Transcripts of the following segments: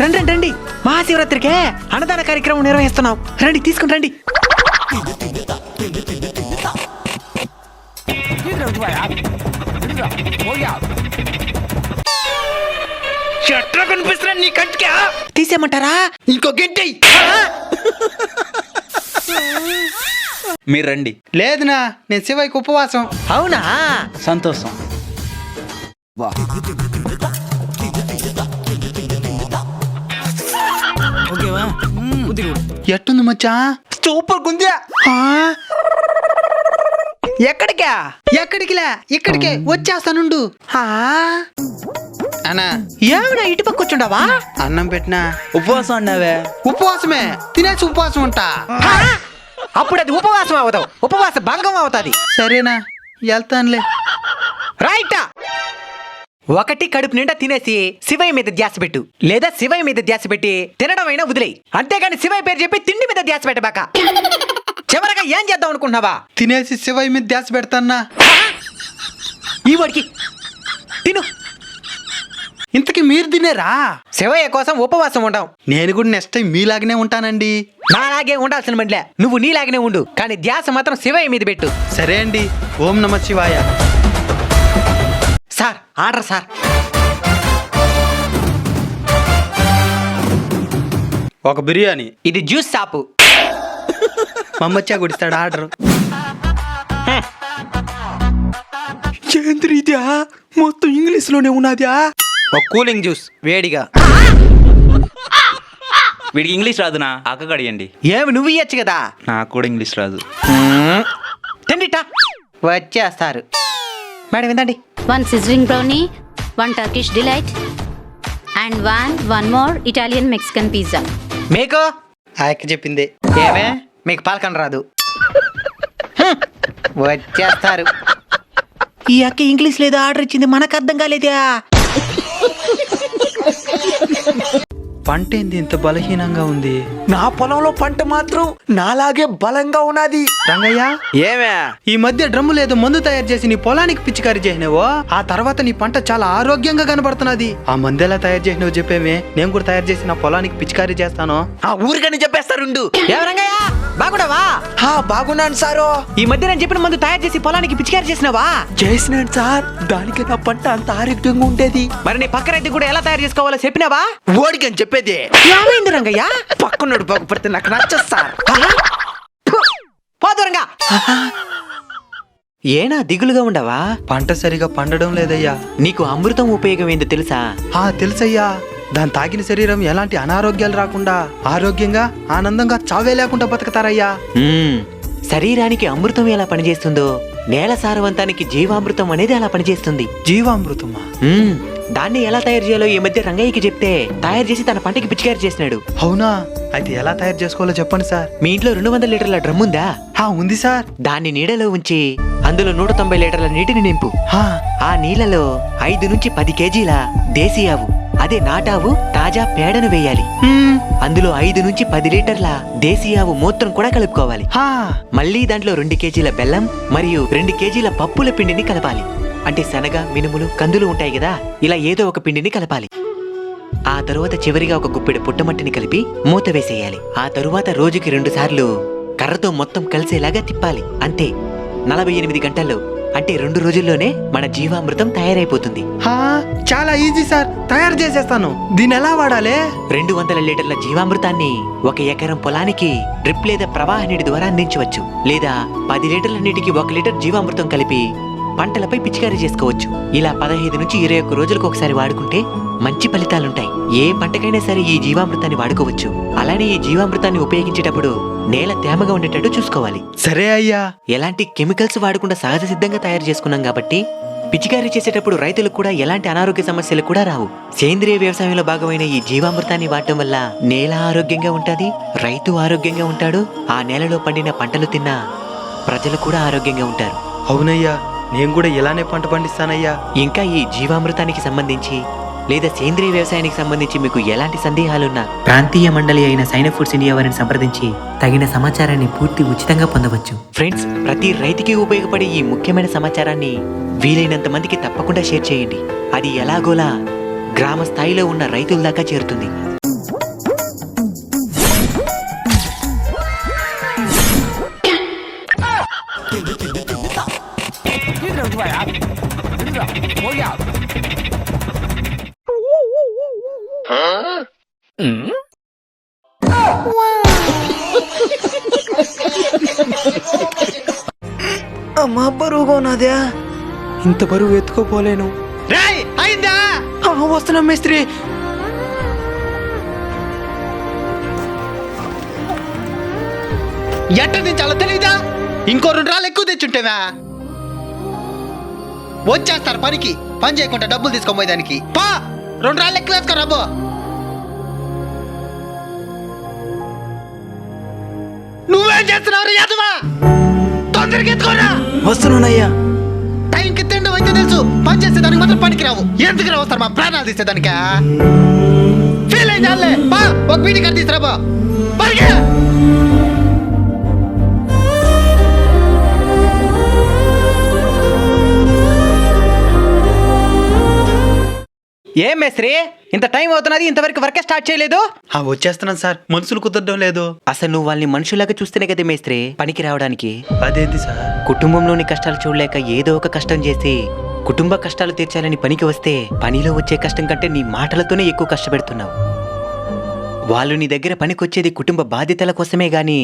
రండి రండి రండి, మహాశివరాత్రికే అన్నదాన కార్యక్రమం నిర్వహిస్తున్నాం. రండి తీసుకుని రండి. ఎట్లా కనిపిస్తున్నా నీ కంటికి? తీసేయమంటారా? ఇంకో గంట మీరు రండి. లేదునా, నేను శివయ్యకి ఉపవాసం. అవునా? సంతోషం. ఎట్టుంది మచ్చా? సూపర్ గుందా. ఎక్కడికా? ఎక్కడికిలే, ఇక్కడికే వచ్చేస్తానుండు. అన్నా ఏమన్నా ఇటు పక్క కూర్చుండావా? అన్నం పెట్టినా. ఉపవాసం అన్నావే? ఉపవాసమే, తినేసి ఉపవాసం ఉంటా. అప్పుడు అది ఉపవాసం అవదావు, ఉపవాస భంగం అవుతాది. సరేనా, వెళ్తానులే. రైటా? ఒకటి కడుపు నిండా తినేసి శివయ్య మీద ధ్యాస పెట్టు, లేదా శివయ్య మీద ధ్యాస పెట్టి తినడం అయినా వదిలేయి. అంతేగాని శివయ్య పేరు చెప్పి తిండి మీద ధ్యాస పెట్టబాక. చివరగా ఏం చేద్దాం అనుకుంటున్నావా? తినేసి శివయ్య మీద ధ్యాస పెడతాన్నా. ఈ వాడికి తిను. ఇంతకీ మీరు తినేరా? శివయ్య కోసం ఉపవాసం ఉంటాం. నేను కూడా నెక్స్ట్ టైం మీలాగనే ఉంటానండి. నాలాగే ఉండాల్సిన మండిలే, నువ్వు నీలాగనే ఉండు, కానీ ధ్యాస మాత్రం శివయ్య మీద పెట్టు. సరే అండి. ఓం నమ శివాయ. Sir, order sir. ఒక బిర్యానీ. ఇది జ్యూస్ షాపు. మమ్మచ్చా గుడిస్తాడు ఆర్డర్. ఏంద్రీద్యా, మొత్తం ఇంగ్లీష్ లోనే ఉన్నదా? ఒక కూలింగ్ జ్యూస్ వేడిగా. వీడికి ఇంగ్లీష్ రాదునా, అక్కడియండి. ఏమి నువ్వు ఇయ్యచ్చు కదా. నాకు కూడా ఇంగ్లీష్ రాదు. తిండిటా వచ్చేస్తారు. Madam విందండి. 1 sizzling brownie, 1 Turkish delight, and one more Italian Mexican pizza. మీకు ఆ అక్క చెప్పింది. ఏమే, మీకు పాలకం రాదు. వచ్చేస్తారు. ఈ అక్క ఇంగ్లీష్ లేదా ఆర్డర్ ఇచ్చింది, మనకు అర్థం కాలేదా? పంట ఏంది ఇంత బలహీనంగా ఉంది? నా పొలంలో పంట మాత్రం నాలాగే బలంగా ఉన్నది. రంగయ్య, ఏమే, ఈ మధ్య డ్రమ్ము లేదో మందు తయారు చేసి నీ పొలానికి పిచికారీ చేసినావో, ఆ తర్వాత నీ పంట చాలా ఆరోగ్యంగా కనబడుతున్నది. ఆ మందు ఎలా తయారు చేసినావో చెప్పేమే, నేను కూడా తయారు చేసి నా పొలానికి పిచికారీ చేస్తాను. ఆ ఊరికని చెప్పేస్తారుండు. ఏమరంగయ్య, బాగున్నావా? బాగున్నాను సారు. ఈ మధ్య నేను చెప్పిన మందు తయారు చేసి పొలానికి పిచికారీ చేసినావా? చేసినాను సార్, దానికి నా పంట అంత ఆరోగ్యంగా ఉండేది. మరి నీ పక్క రైతు కూడా ఎలా తయారు చేసుకోవాలో చెప్పినావా? ఓడికని చెప్పేది. ఏమైంది రంగయ్య? పక్కనోడు బాగుపడితే నాకు నచ్చదు సార్. పోదురంగా. ఏనా దిగులుగా ఉండవా? పంట సరిగా పండడం లేదయ్యా. నీకు అమృతం ఉపయోగం ఏందో తెలుసా? తెలుసయ్యా. దాని తాగిన శరీరం ఎలాంటి అనారోగ్యాలు రాకుండా ఆరోగ్యంగా ఆనందంగా చావే లేకుండా బతుకుతారయ్యా. శరీరానికి అమృతం ఎలా పనిచేస్తుందో, నేల సారవంతానికి జీవామృతం అనేది అలా పనిచేస్తుంది. జీవామృతమా? దాన్ని ఎలా తయారు చేయాలో ఈ మధ్య రంగయ్యకి చెప్తే తయారు చేసి తన పంటకి పిచికారీ చేసినాడు. అవునా? అయితే ఎలా తయారు చేసుకోవాలో చెప్పండి సార్. మీ ఇంట్లో 200 లీటర్ల డ్రమ్ ఉందా? ఉంది సార్. దాన్ని నీడలో ఉంచి అందులో 190 లీటర్ల నీటిని నింపు. ఆ నీళ్లలో 5 నుంచి 10 కేజీల దేశీ ఆవు, అదే నాటావు తాజా పేడను వేయాలి. అందులో 5 నుంచి 10 లీటర్ల దేశీ ఆవు మూత్రం కూడా కలుపుకోవాలి. మళ్ళీ దాంట్లో 2 కేజీల బెల్లం మరియు 2 కేజీల పప్పుల పిండిని కలపాలి. అంటే శనగ, మినుములు, కందులు ఉంటాయి కదా, ఇలా ఏదో ఒక పిండిని కలపాలి. ఆ తరువాత చివరిగా ఒక గుప్పెడు పుట్టమట్టిని కలిపి మూత వేసేయాలి. ఆ తరువాత రోజుకి 2 సార్లు కర్రతో మొత్తం కలిసేలాగా తిప్పాలి. అంతే, 48 గంటల్లో అంటే 2 రోజుల్లోనే మన జీవామృతం తయారైపోతుంది. చాలా ఈజీ సార్, తయారు చేసేస్తాను. దీన్ని ఎలా వాడాలి? 200 లీటర్ల జీవామృతాన్ని 1 ఎకరం పొలానికి డ్రిప్ లేదా ప్రవాహ నీటి ద్వారా అందించవచ్చు. లేదా 10 లీటర్ల నీటికి 1 లీటర్ జీవామృతం కలిపి పంటలపై పిచికారీ చేసుకోవచ్చు. ఇలా 15 నుంచి 21 రోజులకు ఒకసారి వాడుకుంటే మంచి ఫలితాలుంటాయి. ఏ పంటకైనా సరే ఈ జీవామృతాన్ని వాడుకోవచ్చు. అలానే ఈ జీవామృతాన్ని ఉపయోగించేటప్పుడు నేల తేమగా ఉండేటట్టు చూసుకోవాలి. సరే అయ్యా. ఎలాంటి కెమికల్స్ వాడకుండా సహజ సిద్ధంగా తయారు చేసుకున్నాం కాబట్టి పిచికారీ చేసేటప్పుడు రైతులకు కూడా ఎలాంటి అనారోగ్య సమస్యలు కూడా రావు. సేంద్రియ వ్యవసాయంలో భాగమైన ఈ జీవామృతాన్ని వాడటం వల్ల నేల ఆరోగ్యంగా ఉంటుంది, రైతు ఆరోగ్యంగా ఉంటాడు, ఆ నేలలో పండిన పంటలు తిన్నా ప్రజలు కూడా ఆరోగ్యంగా ఉంటారు. అవునయ్యా, నేను కూడా ఇలానే పంట పండిస్తానయ్యా. ఇంకా ఈ జీవామృతానికి సంబంధించి లేదా సేంద్రియ వ్యవసాయానికి సంబంధించి మీకు ఎలాంటి సందేహాలున్నా ప్రాంతీయ మండలి అయిన సైన్ ఫుడ్స్ ఇండియా వారిని సంప్రదించి తగిన సమాచారాన్ని పూర్తి ఉచితంగా పొందవచ్చు. ఫ్రెండ్స్, ప్రతి రైతుకి ఉపయోగపడే ఈ ముఖ్యమైన సమాచారాన్ని వీలైనంత మందికి తప్పకుండా షేర్ చేయండి. అది ఎలాగోలా గ్రామ స్థాయిలో ఉన్న రైతుల దాకా చేరుతుంది. అమ్మా బరువుగా ఉన్నదా? ఇంత బరువు ఎత్తుకోపోలేను. రేయ్ అయిందా? వస్తున్నాం మేస్త్రి. ఎట్ట దించాలో తెలీదా? ఇంకో 2 రాళ్ళు ఎక్కువ తెచ్చుంటేవా? వచ్చేస్తారు పనికి, పని చేయకుండా డబ్బులు తీసుకోపోయేదానికి. పా 2 రాళ్ళు ఎక్కువ వేసుకో రాబో. నువ్వేం చేస్తున్నావు యాదవా? తొందరగా ఎత్తుకోరా. వస్తున్నానయ్యా. టైంకి తిండం అయితే తెలుసు, పని చేసేదానికి మాత్రం పనికి రావు. ఎందుకు రావుస్తారు మా ప్రాణాలు తీసేదానికా? ఫీల్ అయిందాలే. పా ఒక బీడి కట్టి తీసుకురాబో. పరిగే. ఏం మేస్త్రి, ఇంత టైం అవుతున్నది, ఇంతవరకు వర్క్ స్టార్ట్ చేయలేదు? వచ్చేస్తున్నాను సార్, మనుషులు కుదరడం లేదు. అసలు నువ్వు వాళ్ళని మనుషులాగా చూస్తేనే కదా మేస్త్రి పనికి రావడానికి. అదేంటి సార్? కుటుంబంలోని కష్టాలు చూడలేక ఏదో ఒక కష్టం చేసి కుటుంబ కష్టాలు తీర్చాలని పనికి వస్తే పనిలో వచ్చే కష్టం కంటే నీ మాటలతోనే ఎక్కువ కష్టపెడుతున్నావు. వాళ్ళు నీ దగ్గర పనికొచ్చేది కుటుంబ బాధ్యతల కోసమే గాని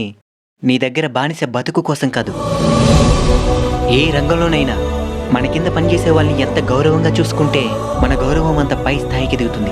నీ దగ్గర బానిస బతుకు కోసం కాదు. ఏ రంగంలోనైనా మన కింద పనిచేసే వాళ్ళని ఎంత గౌరవంగా చూసుకుంటే మన గౌరవం అంత పై స్థాయికి దిగుతుంది.